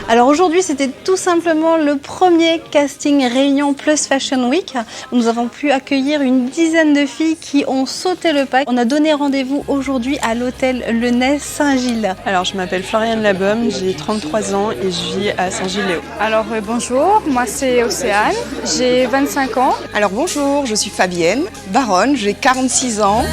Alors aujourd'hui, c'était tout simplement le premier casting Réunion Plus Fashion Week. Nous avons pu accueillir une dizaine de filles qui ont sauté le pas. On a donné rendez-vous aujourd'hui à l'hôtel Le Nez Saint-Gilles. Alors je m'appelle Floriane Labum, j'ai 33 ans et je vis à Saint-Gilles-Léo. Alors bonjour, moi c'est Océane, j'ai 25 ans. Alors bonjour, je suis Fabienne Baronne, j'ai 46 ans.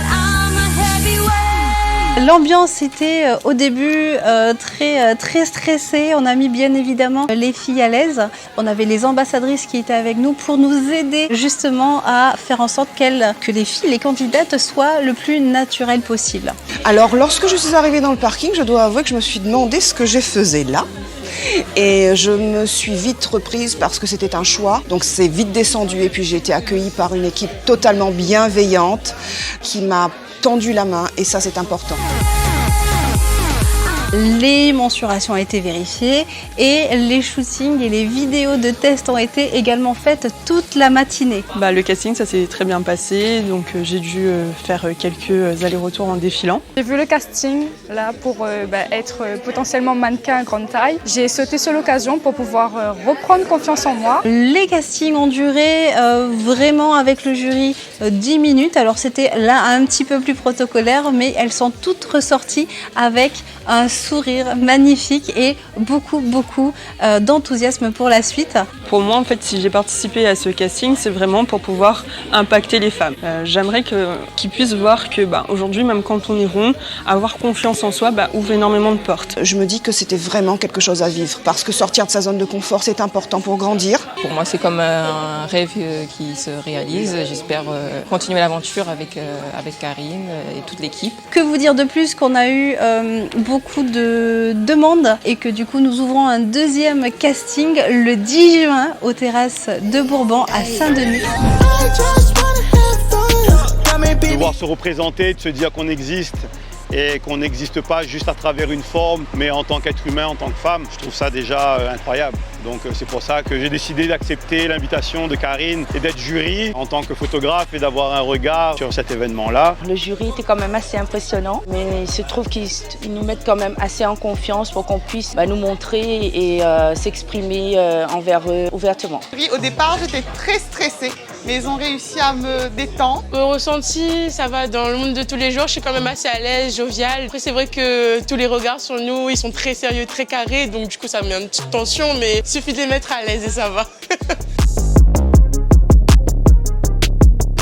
L'ambiance était au début très stressée. On a mis bien évidemment les filles à l'aise. On avait les ambassadrices qui étaient avec nous pour nous aider justement à faire en sorte que les filles, les candidates soient le plus naturelles possible. Alors lorsque je suis arrivée dans le parking, je dois avouer que je me suis demandé ce que je faisais là. Et je me suis vite reprise parce que c'était un choix. Donc c'est vite descendu et puis j'ai été accueillie par une équipe totalement bienveillante qui m'a tendu la main et ça c'est important. Les mensurations ont été vérifiées et les shootings et les vidéos de tests ont été également faites toute la matinée. Le casting, ça s'est très bien passé, donc j'ai dû faire quelques allers-retours en défilant. J'ai vu le casting là pour être potentiellement mannequin grande taille. J'ai sauté sur l'occasion pour pouvoir reprendre confiance en moi. Les castings ont duré vraiment avec le jury 10 minutes. Alors c'était là un petit peu plus protocolaire, mais elles sont toutes ressorties avec un sourire magnifique et beaucoup d'enthousiasme pour la suite. Pour moi, en fait, si j'ai participé à ce casting, c'est vraiment pour pouvoir impacter les femmes. J'aimerais qu'ils puissent voir que aujourd'hui, même quand on est rond, avoir confiance en soi ouvre énormément de portes. Je me dis que c'était vraiment quelque chose à vivre parce que sortir de sa zone de confort, c'est important pour grandir. Pour moi, c'est comme un rêve qui se réalise. J'espère continuer l'aventure avec Karine et toute l'équipe. Que vous dire de plus qu'on a eu beaucoup de demandes et que du coup nous ouvrons un deuxième casting le 10 juin aux terrasses de Bourbon à Saint-Denis. De voir se représenter, de se dire qu'on existe et qu'on n'existe pas juste à travers une forme, mais en tant qu'être humain, en tant que femme, je trouve ça déjà incroyable. Donc c'est pour ça que j'ai décidé d'accepter l'invitation de Karine et d'être jury en tant que photographe et d'avoir un regard sur cet événement-là. Le jury était quand même assez impressionnant, mais il se trouve qu'ils nous mettent quand même assez en confiance pour qu'on puisse nous montrer et s'exprimer envers eux ouvertement. Au départ, j'étais très stressée, mais ils ont réussi à me détendre. Mon ressenti, ça va dans le monde de tous les jours, je suis quand même assez à l'aise, joviale. Après, c'est vrai que tous les regards sur nous, ils sont très sérieux, très carrés, donc du coup, ça met une petite tension, mais il suffit de les mettre à l'aise et ça va.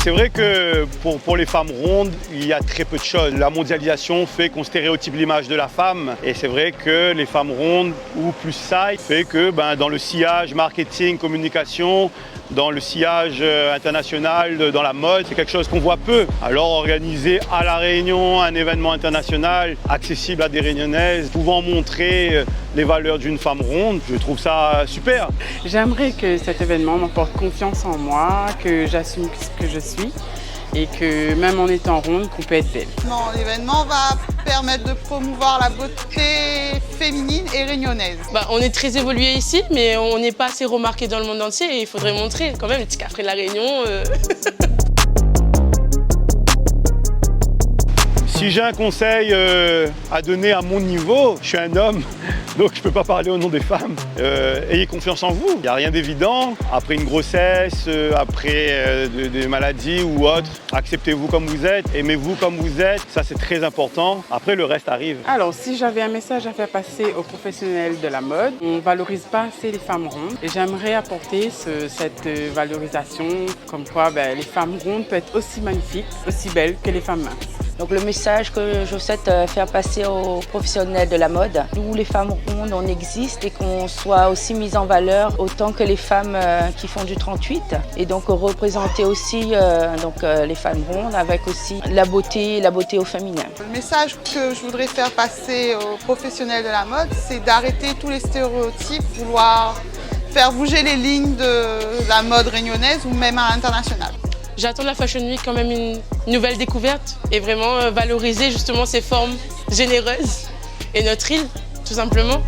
C'est vrai que pour les femmes rondes, il y a très peu de choses. La mondialisation fait qu'on stéréotype l'image de la femme. Et c'est vrai que les femmes rondes ou plus size fait que dans le sillage marketing, communication, dans le sillage international, dans la mode, c'est quelque chose qu'on voit peu. Alors organiser à La Réunion un événement international accessible à des Réunionnaises, pouvant montrer les valeurs d'une femme ronde, je trouve ça super. J'aimerais que cet événement m'apporte confiance en moi, que j'assume ce que je suis et que même en étant ronde, qu'on peut être belle. L'événement va permettre de promouvoir la beauté féminine et réunionnaise. On est très évolué ici, mais on n'est pas assez remarqué dans le monde entier et il faudrait montrer quand même, petit café de La Réunion. Si j'ai un conseil à donner à mon niveau, je suis un homme, donc je ne peux pas parler au nom des femmes. Ayez confiance en vous. Il n'y a rien d'évident. Après une grossesse, après des maladies ou autres, acceptez-vous comme vous êtes, aimez-vous comme vous êtes. Ça, c'est très important. Après, le reste arrive. Alors, si j'avais un message à faire passer aux professionnels de la mode, on ne valorise pas assez les femmes rondes. Et j'aimerais apporter cette valorisation, comme quoi les femmes rondes peuvent être aussi magnifiques, aussi belles que les femmes minces. Donc le message que je souhaite faire passer aux professionnels de la mode, nous les femmes rondes, on existe et qu'on soit aussi mises en valeur autant que les femmes qui font du 38 et donc représenter aussi les femmes rondes avec aussi la beauté au féminin. Le message que je voudrais faire passer aux professionnels de la mode, c'est d'arrêter tous les stéréotypes, vouloir faire bouger les lignes de la mode réunionnaise ou même à l'international. J'attends de la Fashion Week quand même une nouvelle découverte et vraiment valoriser justement ces formes généreuses et notre île, tout simplement.